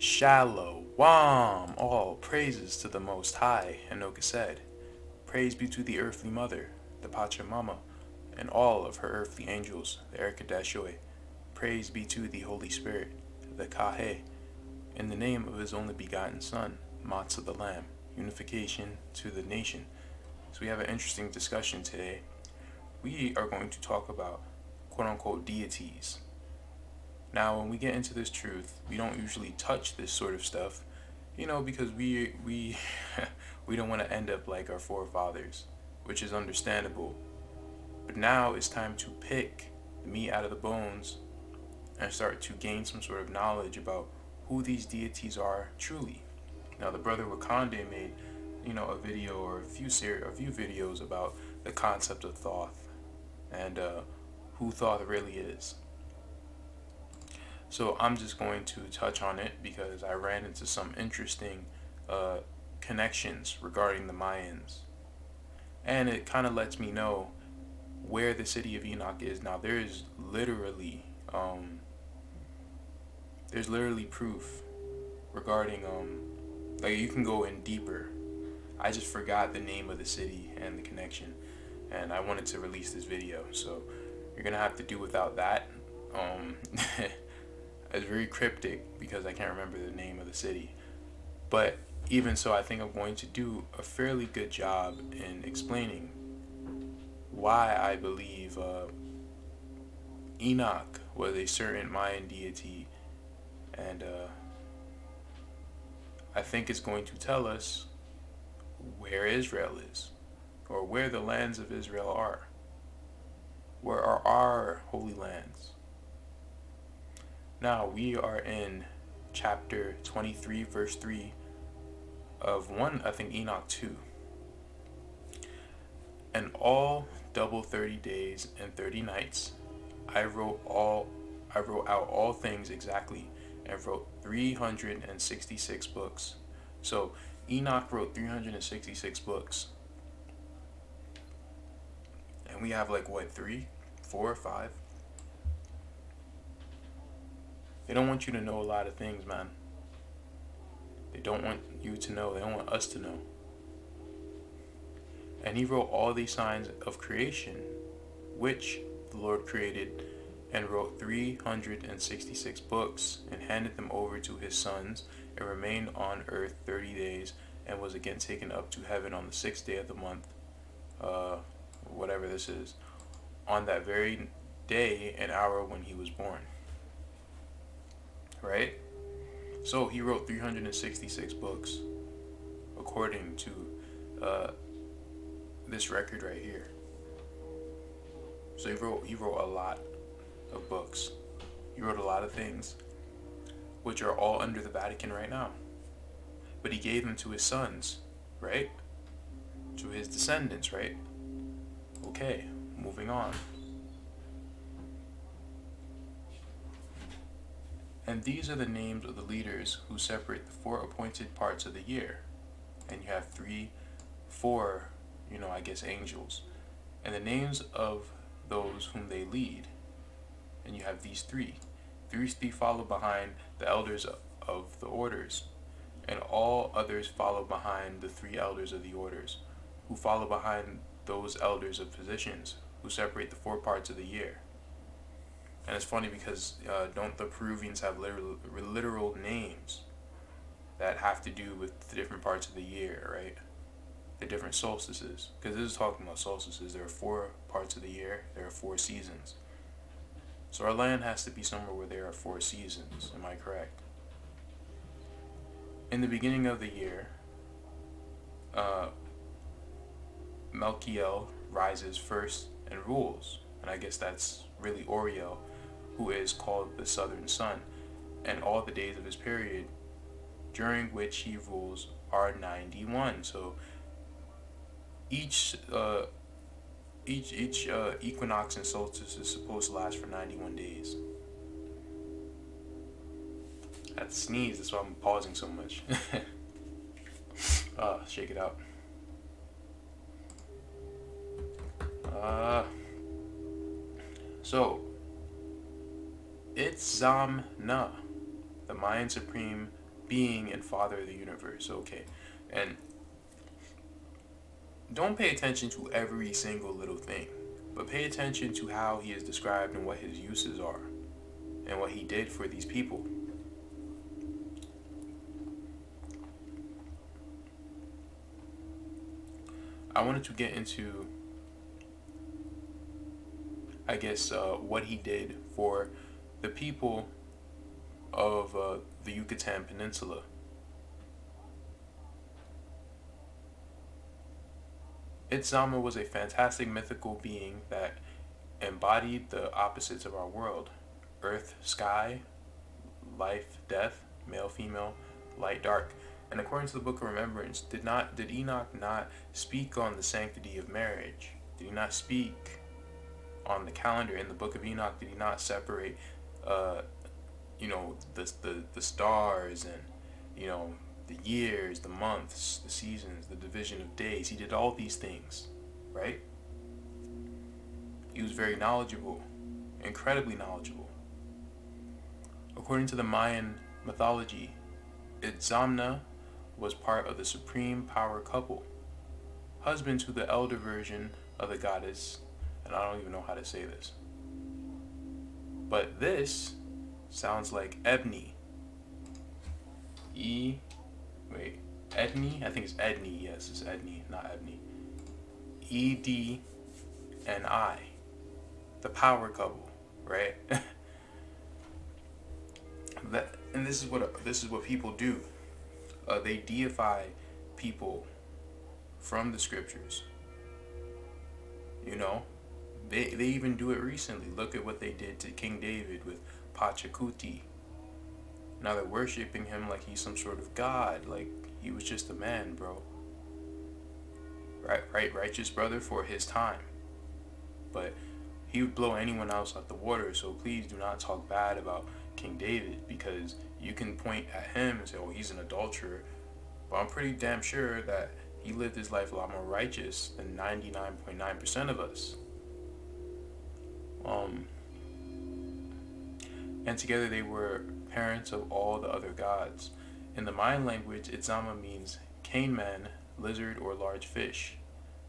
Shalom, all praises to the Most High, Enoch said. Praise be to the earthly mother, the Pachamama, and all of her earthly angels, the Erkadashoi. Praise be to the Holy Spirit, the Kahe, in the name of his only begotten Son, Motsah the Lamb, unification to the nation. So we have an interesting discussion today. We are going to talk about quote-unquote deities. Now, when we get into this truth, we don't usually touch this sort of stuff, because we we don't want to end up like our forefathers, which is understandable. But now it's time to pick the meat out of the bones and start to gain some sort of knowledge about who these deities are truly. Now, the brother Wakande made, a video or a few videos about the concept of Thoth and who Thoth really is. So I'm just going to touch on it because I ran into some interesting connections regarding the Mayans. And it kind of lets me know where the City of Enoch is. Now there's literally proof regarding like you can go in deeper. I just forgot the name of the city and the connection, and I wanted to release this video, so you're gonna have to do without that. It's very cryptic because I can't remember the name of the city. But even so, I think I'm going to do a fairly good job in explaining why I believe Enoch was a certain Mayan deity, and I think it's going to tell us where Israel is, or where the lands of Israel are. Where are our holy lands? Now we are in chapter 23, verse 3 of Enoch 2. And all double 30 days and 30 nights, I wrote out all things exactly, and wrote 366 books. So Enoch wrote 366 books. And we have 3, 4, 5. They don't want you to know a lot of things, man. They don't want you to know. They don't want us to know. And he wrote all these signs of creation, which the Lord created, and wrote 366 books, and handed them over to his sons, and remained on earth 30 days, and was again taken up to heaven on the 6th day of the month, whatever this is, on that very day and hour when he was born. Right? So he wrote 366 books according to this record right here. So he wrote a lot of books. He wrote a lot of things which are all under the Vatican right now. But he gave them to his sons, right? To his descendants, right? Okay, moving on. And these are the names of the leaders who separate the 4 appointed parts of the year. And you have 4, angels. And the names of those whom they lead. And you have these 3. 3 follow behind the elders of the orders. And all others follow behind the 3 elders of the orders, who follow behind those elders of positions, who separate the 4 parts of the year. And it's funny because don't the Peruvians have literal names that have to do with the different parts of the year, right? The different solstices. Because this is talking about solstices. There are 4 parts of the year. There are 4 seasons. So our land has to be somewhere where there are 4 seasons. Am I correct? In the beginning of the year, Melchiel rises first and rules. And I guess that's really Oriel, who is called the southern sun, and all the days of his period during which he rules are 91. So each equinox and solstice is supposed to last for 91 days. I had to sneeze, that's why I'm pausing so much. Shake it out. So Itzamna, the Mayan supreme being and father of the universe. Okay. And don't pay attention to every single little thing, but pay attention to how he is described and what his uses are and what he did for these people. I wanted to get into, I guess, what he did for the people of the Yucatan Peninsula. Itzamna was a fantastic mythical being that embodied the opposites of our world: earth, sky, life, death, male, female, light, dark. And according to the Book of Remembrance, did Enoch not speak on the sanctity of marriage? Did he not speak on the calendar in the Book of Enoch? Did he not separate, uh, the stars and, the years, the months, the seasons, the division of days? He did all these things, right? He was very knowledgeable, incredibly knowledgeable. According to the Mayan mythology, Itzamna was part of the supreme power couple, husband to the elder version of the goddess, and I don't even know how to say this. But this sounds like Ebony. Edney? I think it's Edney. Yes, it's Edney, not Ebony. Edni, the power couple, right? And this is what people do. They deify people from the scriptures. They even do it recently. Look at what they did to King David with Pachacuti. Now they're worshiping him like he's some sort of god, like he was just a man, bro. Right, righteous brother for his time. But he would blow anyone else out the water, so please do not talk bad about King David, because you can point at him and say, oh, he's an adulterer, but I'm pretty damn sure that he lived his life a lot more righteous than 99.9% of us. And together they were parents of all the other gods. In the Mayan language, Itzamna means cane man, lizard, or large fish.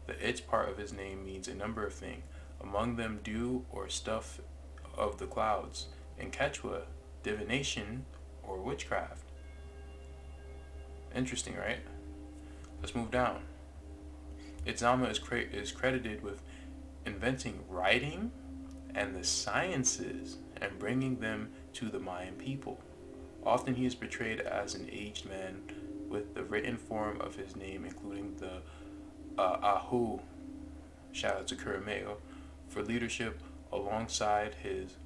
The Itz part of his name means a number of things, among them dew or stuff of the clouds. In Quechua, divination or witchcraft. Interesting, right? Let's move down. Itzamna is credited with inventing writing and the sciences and bringing them to the Mayan people. Often he is portrayed as an aged man with the written form of his name, including the Ahu, shout out to Kurameo, for leadership alongside his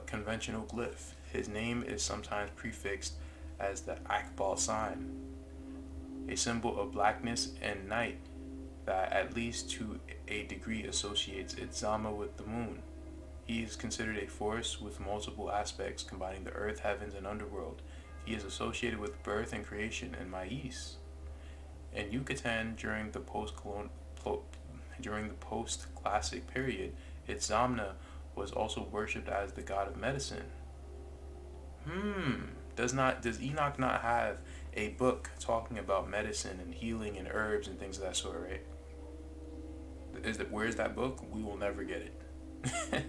conventional glyph. His name is sometimes prefixed as the Akbal sign, a symbol of blackness and night that at least to a degree associates Itzamna with the moon. He is considered a force with multiple aspects combining the earth, heavens, and underworld. He is associated with birth and creation and Maiz. In Yucatan, during the post-classic period, Itzamna was also worshipped as the god of medicine. Does Enoch not have a book talking about medicine and healing and herbs and things of that sort, right? Where's that book? We will never get it.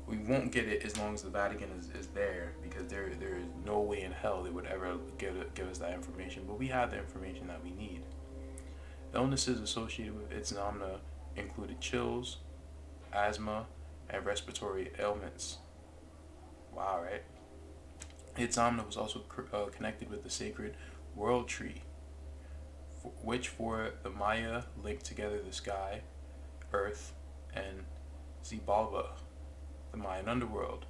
We won't get it as long as the Vatican is there, because there is no way in hell they would ever give us that information. But we have the information that we need. Illnesses associated with Itzamna included chills, asthma, and respiratory ailments. Wow, right? Itzamna was also connected with the sacred world tree, which for the Maya linked together the sky, earth, and Xibalba, the Mayan underworld.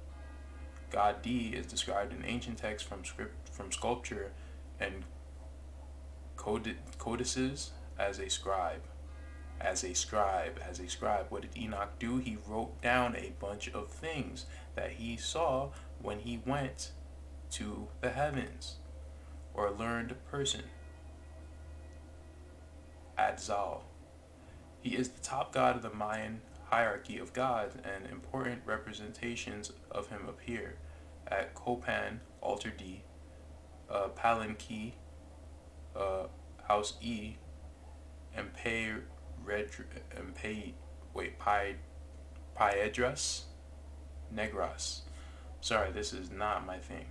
God D is described in ancient texts from sculpture and codices as a scribe. What did Enoch do? He wrote down a bunch of things that he saw when he went to the heavens, or a learned person. Adzal. He is the top god of the Mayan hierarchy of gods, and important representations of him appear at Copan, Altar D, Palanki, House E, and Pay Red and Pay wait Pi Piedras Negras. Sorry, this is not my thing,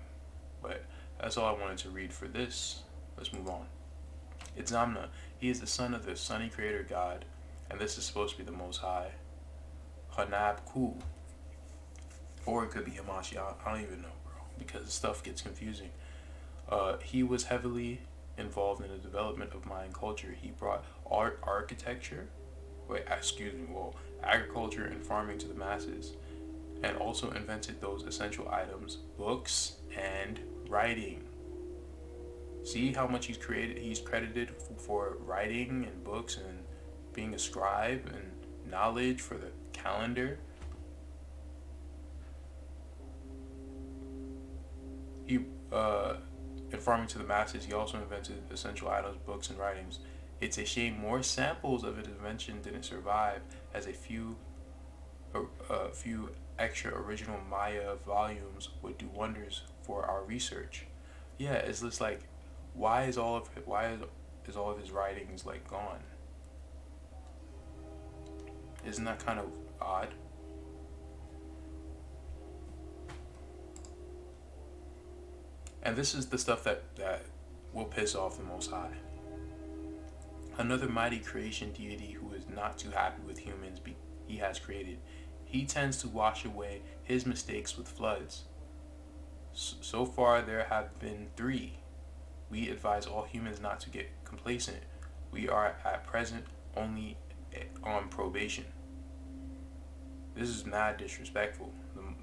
but that's all I wanted to read for this. Let's move on. Itzamna, he is the son of the sunny creator God, and this is supposed to be the Most High. Hanab Ku, or it could be Hamashiac. I don't even know, bro, because stuff gets confusing. He was heavily involved in the development of Mayan culture. He brought architecture, agriculture and farming to the masses, and also invented those essential items, books and writing. See how much he's credited for writing and books and being a scribe and knowledge for the calendar. He in farming to the masses, he also invented essential items, books, and writings. It's a shame more samples of his invention didn't survive, as a few extra original Maya volumes would do wonders for our research. Yeah, it's just like, why is all of his writings like gone? Isn't that kind of odd? And this is the stuff that will piss off the Most High. Another mighty creation deity who is not too happy with humans he has created. He tends to wash away his mistakes with floods. So far there have been 3. We advise all humans not to get complacent. We are at present only on probation. This is mad disrespectful.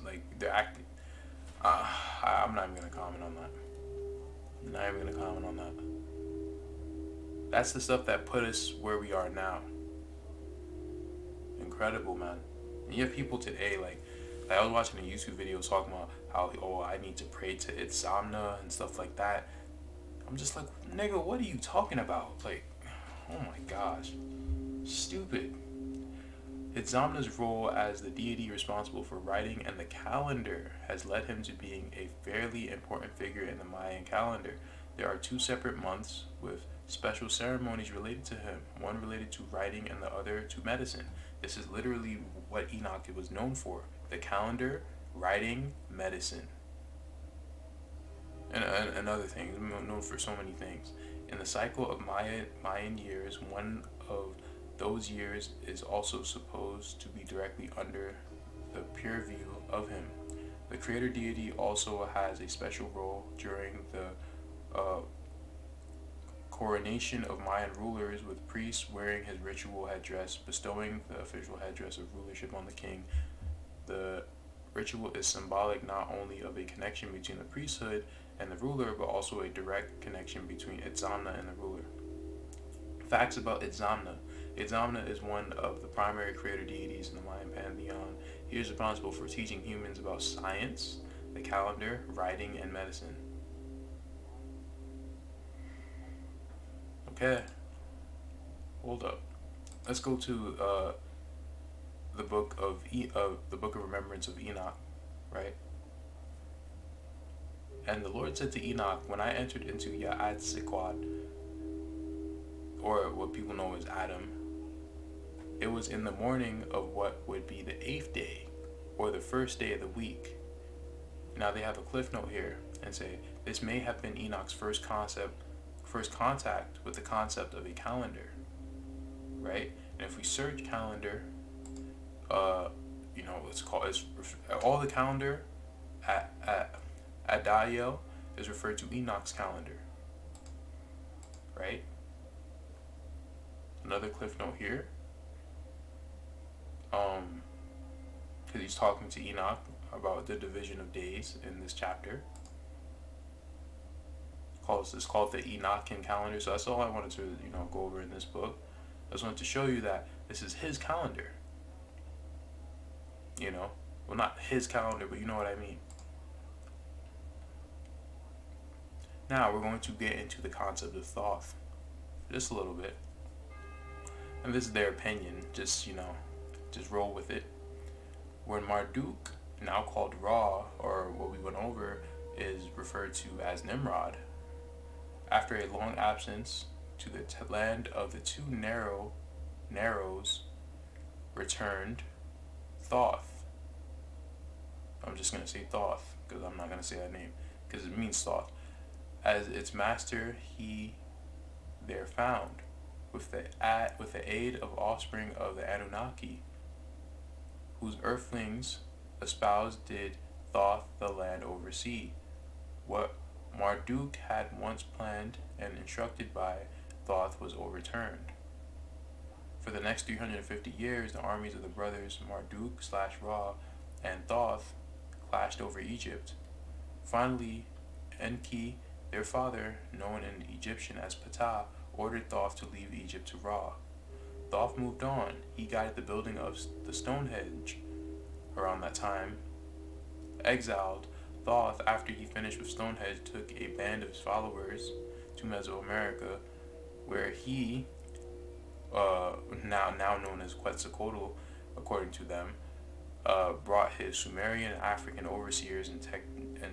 Like, they're acting. I'm not even gonna comment on that. That's the stuff that put us where we are now. Incredible, man. And you have people today, like I was watching a YouTube video talking about how, I need to pray to Itzamna and stuff like that. I'm just like, nigga, what are you talking about? Like, oh my gosh. Stupid. Itzamna's role as the deity responsible for writing and the calendar has led him to being a fairly important figure in the Mayan calendar. There are 2 separate months with special ceremonies related to him, one related to writing and the other to medicine. This is literally what Enoch was known for: the calendar, writing, medicine, and other things. Known for so many things. In the cycle of Mayan years, one of those years is also supposed to be directly under the purview of him. The creator deity also has a special role during the coronation of Mayan rulers, with priests wearing his ritual headdress, bestowing the official headdress of rulership on the king. The ritual is symbolic not only of a connection between the priesthood and the ruler, but also a direct connection between Itzamna and the ruler. Facts about Itzamna. Itzamna is one of the primary creator deities in the Mayan pantheon. He is responsible for teaching humans about science, the calendar, writing, and medicine. Okay, hold up. Let's go to the book of remembrance of Enoch, right? And the Lord said to Enoch, when I entered into Ya'ad-Sikwad, or what people know as Adam, it was in the morning of what would be the 8th day, or the first day of the week. Now they have a cliff note here and say, this may have been Enoch's first contact with the concept of a calendar, right? And if we search calendar, it's all the calendar at Adael is referred to Enoch's calendar, right? Another cliff note here, because he's talking to Enoch about the division of days in this chapter. It's called the Enochian calendar. So that's all I wanted to go over in this book. I just wanted to show you that this is his calendar. Well, not his calendar, but you know what I mean. Now we're going to get into the concept of Thoth, just a little bit. And this is their opinion. Just roll with it. When Marduk, now called Ra, or what we went over, is referred to as Nimrod, After a long absence to the land of the two narrows, returned Thoth. I'm just going to say Thoth because I'm not going to say that name because it means Thoth. As its master, he there found, with the aid of offspring of the Anunnaki, whose earthlings espoused did Thoth the land oversee. What Marduk had once planned and instructed by Thoth was overturned. For the next 350 years, the armies of the brothers Marduk/Ra and Thoth clashed over Egypt. Finally, Enki, their father, known in Egyptian as Ptah, ordered Thoth to leave Egypt to Ra. Thoth moved on. He guided the building of the Stonehenge around that time. Exiled, Thoth, after he finished with Stonehenge, took a band of his followers to Mesoamerica, where he, now known as Quetzalcoatl, according to them, brought his Sumerian and African overseers and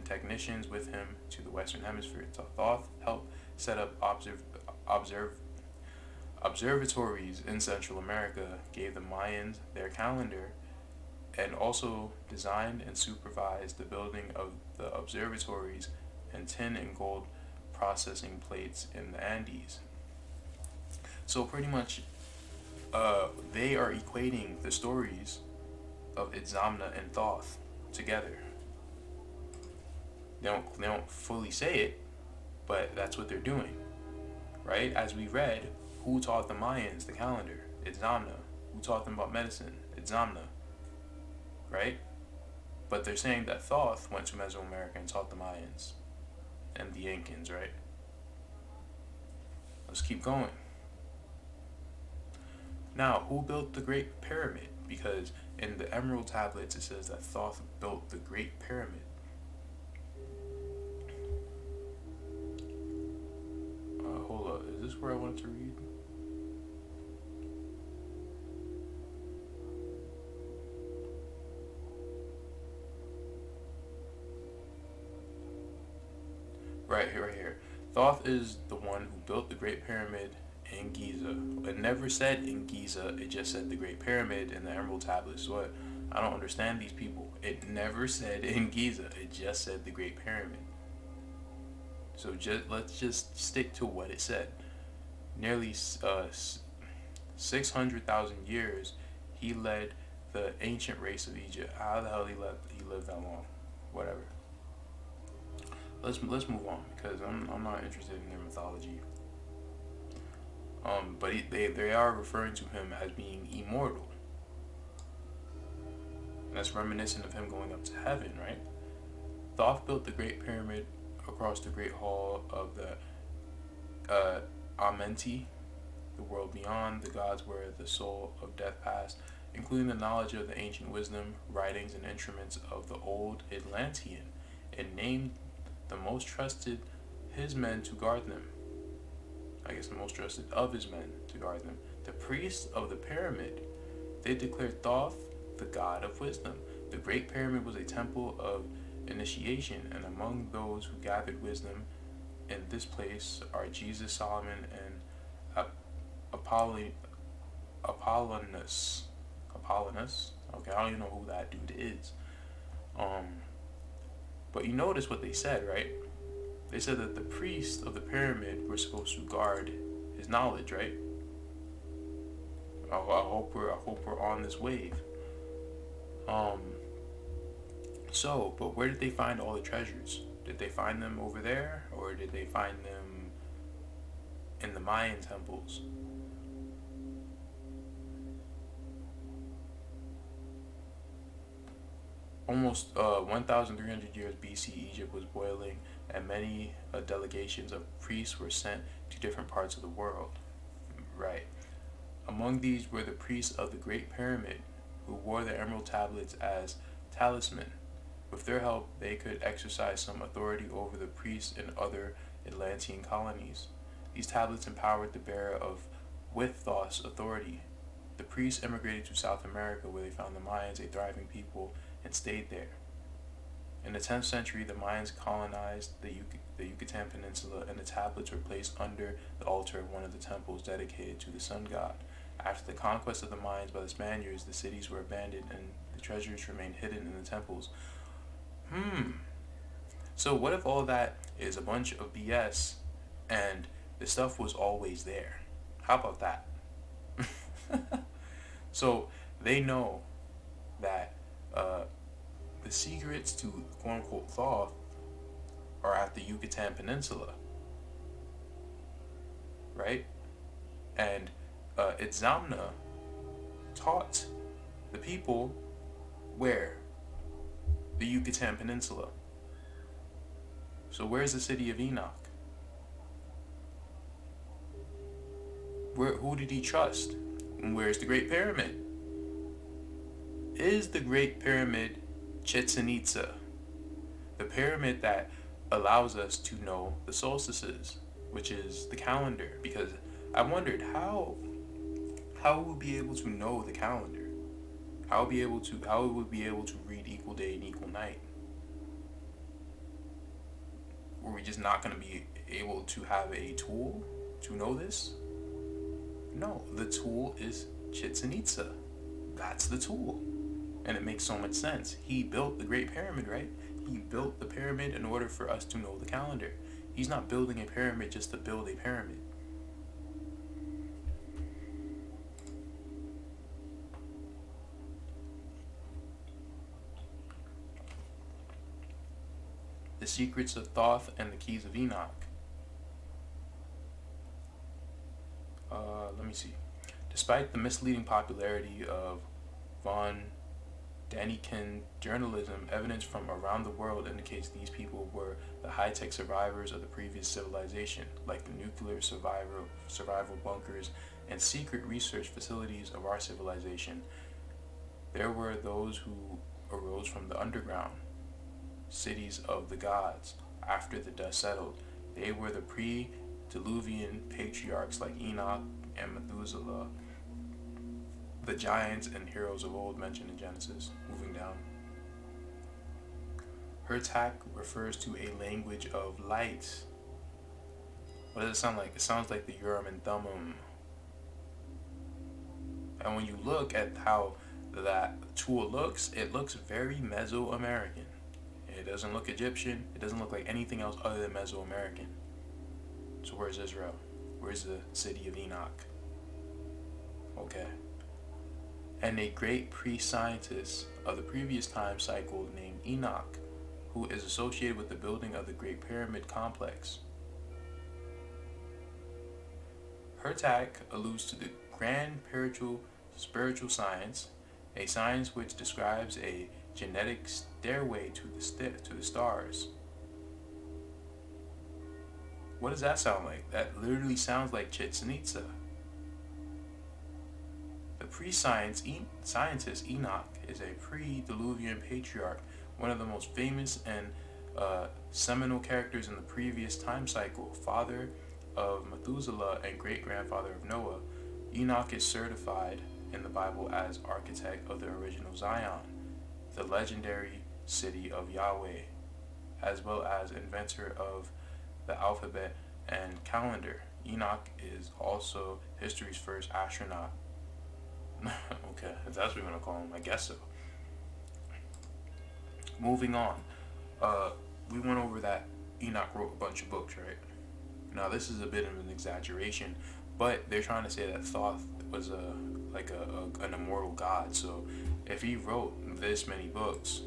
technicians with him to the Western Hemisphere. Thoth helped set up observatories in Central America, gave the Mayans their calendar, and also designed and supervised the building of the observatories and tin and gold processing plates in the Andes. So pretty much, they are equating the stories of Itzamna and Thoth together. They don't fully say it, but that's what they're doing, right? As we read, who taught the Mayans the calendar? Itzamna. Who taught them about medicine? Itzamna, right? But they're saying that Thoth went to Mesoamerica and taught the Mayans and the Incans, right? Let's keep going. Now, who built the Great Pyramid? Because in the Emerald Tablets it says that Thoth built the Great Pyramid. Hold up, is this where I wanted to read? Right here. Thoth is the one who built the Great Pyramid in Giza. It never said in Giza, it just said the Great Pyramid in the Emerald Tablets. So I don't understand these people. It never said in Giza, it just said the Great Pyramid. So let's just stick to what it said. Nearly 600,000 years, he led the ancient race of Egypt. How the hell he lived that long? Whatever. Let's move on because I'm not interested in their mythology. But they are referring to him as being immortal. And that's reminiscent of him going up to heaven, right? Thoth built the Great Pyramid across the Great Hall of the Amenti, the world beyond, the gods where the soul of death passed, including the knowledge of the ancient wisdom, writings, and instruments of the old Atlantean, and named the most trusted his men to guard them. I guess the most trusted of his men to guard them. The priests of the pyramid, they declared Thoth the god of wisdom. The Great Pyramid was a temple of initiation, and among those who gathered wisdom in this place are Jesus, Solomon, and Apollonius. Okay, I don't even know who that dude is. But you notice what they said, right? They said that the priests of the pyramid were supposed to guard his knowledge, right? I hope we're on this wave. But where did they find all the treasures? Did they find them over there, or did they find them in the Mayan temples? Almost 1,300 years BC, Egypt was boiling, and many delegations of priests were sent to different parts of the world. Right. Among these were the priests of the Great Pyramid, who wore the emerald tablets as talisman. With their help, they could exercise some authority over the priests in other Atlantean colonies. These tablets empowered the bearer with Thoth's authority. The priests immigrated to South America, where they found the Mayans a thriving people and stayed there. In the 10th century, the Mayans colonized the the Yucatan Peninsula, and the tablets were placed under the altar of one of the temples dedicated to the sun god. After the conquest of the mines by the Spaniards, the cities were abandoned and the treasures remained hidden in the temples. So what if all that is a bunch of BS and the stuff was always there? How about that? So they know that the secrets to quote unquote Thoth are at the Yucatan Peninsula, right? And Itzamna taught the people where? The Yucatan Peninsula. So where's the City of Enoch? Who did he trust? And where's the Great Pyramid? Is the Great Pyramid Chichen Itza? The pyramid that allows us to know the solstices, which is the calendar. Because I wondered how we'll be able to know the calendar. How would we be able to read equal day and equal night? Were we just not going to be able to have a tool to know this? No, the tool is Chichen Itza. That's the tool. And it makes so much sense. He built the Great Pyramid, right? He built the pyramid in order for us to know the calendar. He's not building a pyramid just to build a pyramid. The Secrets of Thoth and the Keys of Enoch. Let me see. Despite the misleading popularity of von Daniken journalism, evidence from around the world indicates these people were the high-tech survivors of the previous civilization, like the nuclear survival bunkers and secret research facilities of our civilization. There were those who arose from the underground cities of the gods after the dust settled. They were the pre-Diluvian patriarchs like Enoch and Methuselah, the giants and heroes of old mentioned in Genesis. Moving down. Hertak refers to a language of light. What does it sound like? It sounds like the Urim and Thummim. And when you look at how that tool looks, it looks very Mesoamerican. It doesn't look Egyptian. It doesn't look like anything else other than Mesoamerican. So where's Israel? Where's the City of Enoch? Okay. And a great pre-scientist of the previous time cycle named Enoch, who is associated with the building of the Great Pyramid complex. Hertak alludes to the grand spiritual science, a science which describes a genetic stairway to the stars. What does that sound like? That literally sounds like Chichen Itza. The pre-scientist Enoch is a pre-Diluvian patriarch, one of the most famous and seminal characters in the previous time cycle, father of Methuselah and great-grandfather of Noah. Enoch is certified in the Bible as architect of the original Zion, the legendary city of Yahweh, as well as inventor of the alphabet and calendar. Enoch is also history's first astronaut. Okay, if that's what we're gonna call him, I guess so. Moving on, we went over that Enoch wrote a bunch of books, right? Now this is a bit of an exaggeration, but they're trying to say that Thoth was an immortal god. So if he wrote this many books,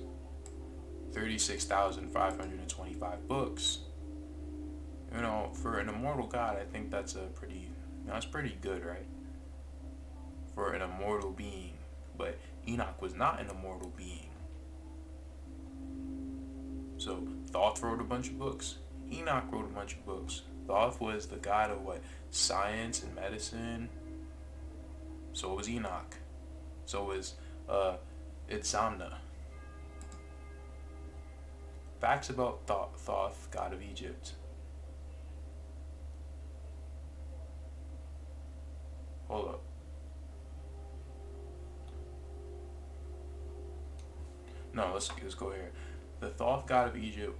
36,525 books, for an immortal god, I think that's pretty good, right? For an immortal being. But Enoch was not an immortal being. So Thoth wrote a bunch of books. Enoch wrote a bunch of books. Thoth was the god of what? Science and medicine. So was Enoch. So was Itzamna. Facts about Thoth God of Egypt. Hold up. No, let's go here. The Thoth God of Egypt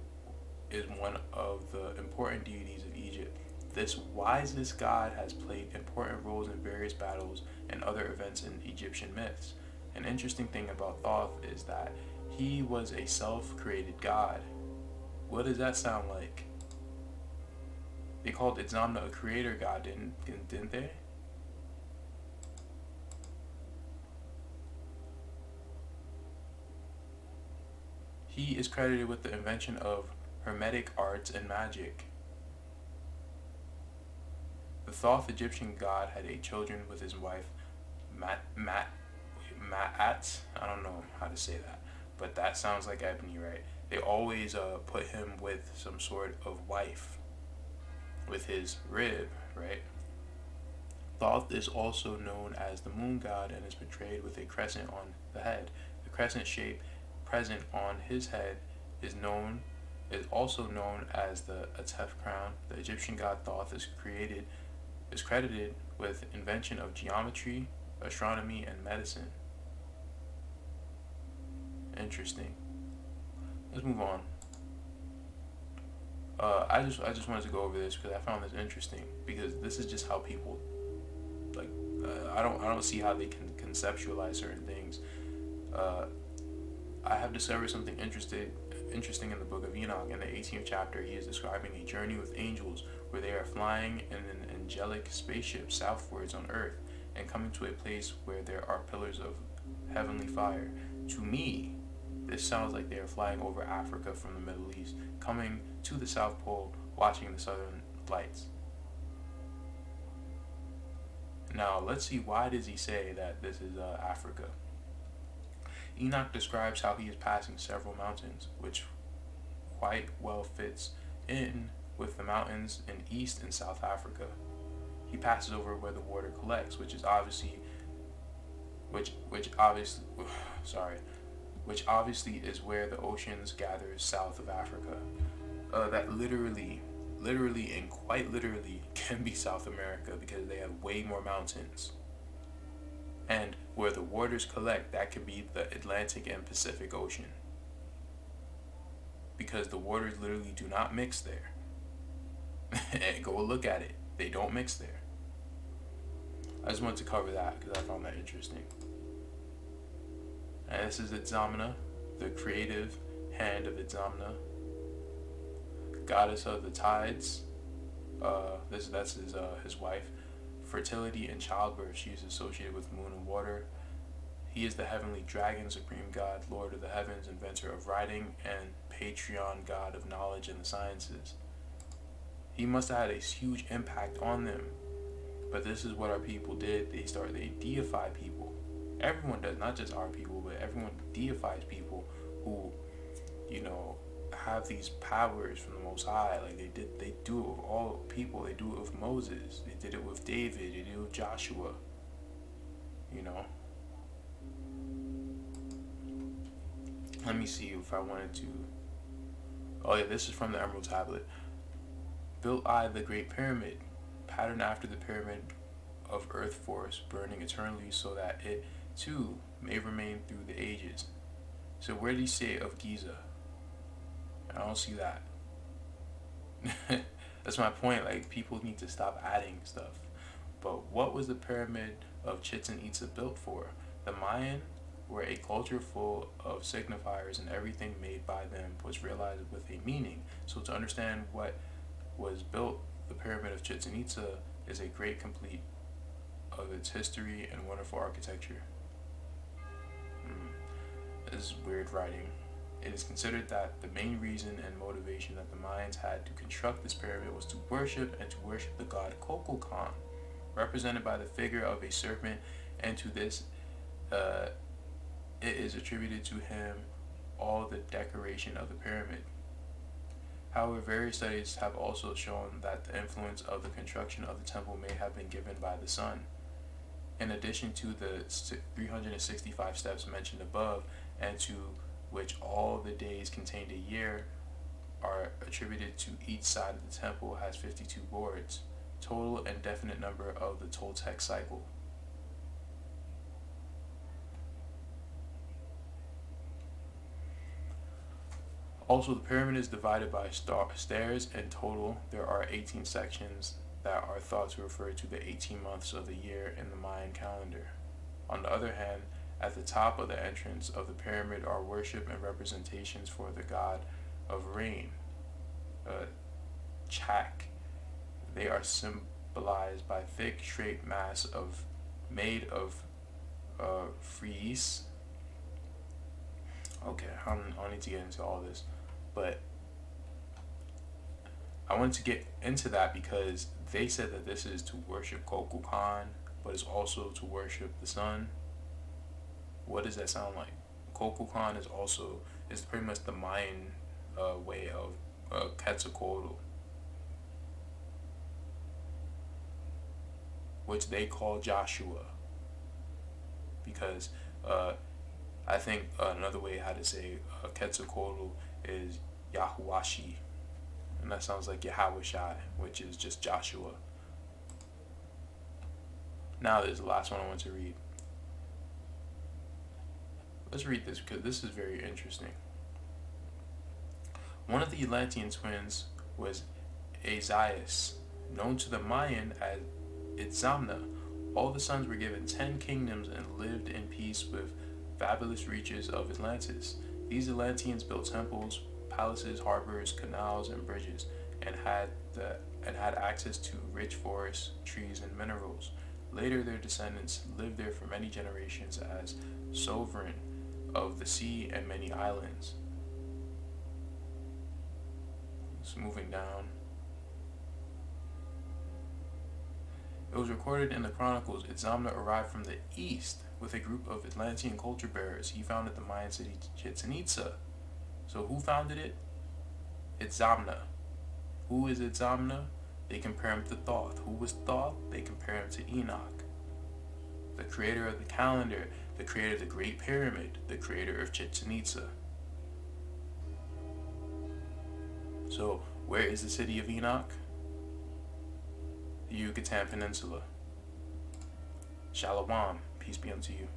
is one of the important deities of Egypt. This wisest god has played important roles in various battles and other events in Egyptian myths. An interesting thing about Thoth is that he was a self-created god. What does that sound like? They called Itzamna a creator god, didn't they? He is credited with the invention of hermetic arts and magic. The Thoth Egyptian god had 8 children with his wife Ma'at. I don't know how to say that, but that sounds like Ebony, right? They always put him with some sort of wife, with his rib, right? Thoth is also known as the moon god and is portrayed with a crescent on the head. The crescent shape present on his head is also known as the Atef crown. The Egyptian god Thoth is credited with invention of geometry, astronomy, and medicine. Interesting. Let's move on. I just wanted to go over this because I found this interesting, because this is just how people like. I don't see how they can conceptualize certain things. I have discovered something interesting in the book of Enoch. In the 18th chapter, he is describing a journey with angels where they are flying in an angelic spaceship southwards on earth and coming to a place where there are pillars of heavenly fire. To me, this sounds like they are flying over Africa from the Middle East, coming to the South Pole, watching the southern lights. Now, let's see, why does he say that this is Africa? Enoch describes how he is passing several mountains, which quite well fits in with the mountains in East and South Africa. He passes over where the water collects, which obviously is where the oceans gather south of Africa. That literally and quite literally can be South America, because they have way more mountains. And where the waters collect, that could be the Atlantic and Pacific Ocean, because the waters literally do not mix there. Go look at it. They don't mix there. I just wanted to cover that because I found that interesting. And this is Itzamna, the creative hand of Itzamna, goddess of the tides. That's his wife. Fertility and childbirth. She is associated with moon and water. He is the heavenly dragon, supreme god, lord of the heavens, inventor of writing, and patron god of knowledge and the sciences. He must have had a huge impact on them. But this is what our people did. They deify people. Everyone does, not just our people, but everyone deifies people who, have these powers from the Most High. Like they do it with all people. They do it with Moses. They did it with David. They did it with Joshua. Let me see if I wanted to. Oh yeah, this is from the Emerald Tablet. Built I the Great Pyramid, patterned after the pyramid of earth force, burning eternally, so that it too may remain through the ages. So where did he say of Giza? I don't see that. That's my point. Like, people need to stop adding stuff. But what was the pyramid of Chichen Itza built for? The Mayan were a culture full of signifiers, and everything made by them was realized with a meaning. So to understand what was built, the pyramid of Chichen Itza is a great complete of its history and wonderful architecture. This is weird writing. It is considered that the main reason and motivation that the Mayans had to construct this pyramid was to worship the god Kukulkan, represented by the figure of a serpent, and to this it is attributed to him all the decoration of the pyramid. However, various studies have also shown that the influence of the construction of the temple may have been given by the sun. In addition to the 365 steps mentioned above, and to which all the days contained a year are attributed to, each side of the temple has 52 boards, total and definite number of the Toltec cycle. Also, the pyramid is divided by stairs. In total, there are 18 sections that are thought to refer to the 18 months of the year in the Mayan calendar. On the other hand, at the top of the entrance of the pyramid are worship and representations for the god of rain, Chak. They are symbolized by thick, straight mass made of frieze. Okay, I don't need to get into all this, but I wanted to get into that because they said that this is to worship Kukulkan, but it's also to worship the sun. What does that sound like? Kukulkan is pretty much the Mayan way of Quetzalcoatl, which they call Joshua, because I think another way how to say Quetzalcoatl is Yahawahshi, and that sounds like Yahawahshi, which is just Joshua. Now there's the last one I want to read. Let's read this because this is very interesting. One of the Atlantean twins was Azaias, known to the Mayan as Itzamna. All the sons were given 10 kingdoms and lived in peace with fabulous reaches of Atlantis. These Atlanteans built temples, palaces, harbors, canals, and bridges, and had access to rich forests, trees, and minerals. Later, their descendants lived there for many generations as sovereign of the sea and many islands. So moving down. It was recorded in the chronicles Itzamna arrived from the east with a group of Atlantean culture bearers. He founded the Mayan city Chichen Itza. So who founded it? Itzamna. Who is Itzamna? They compare him to Thoth. Who was Thoth? They compare him to Enoch, the creator of the calendar, the creator of the Great Pyramid, the creator of Chichen Itza. So, where is the city of Enoch? The Yucatan Peninsula. Shalom, peace be unto you.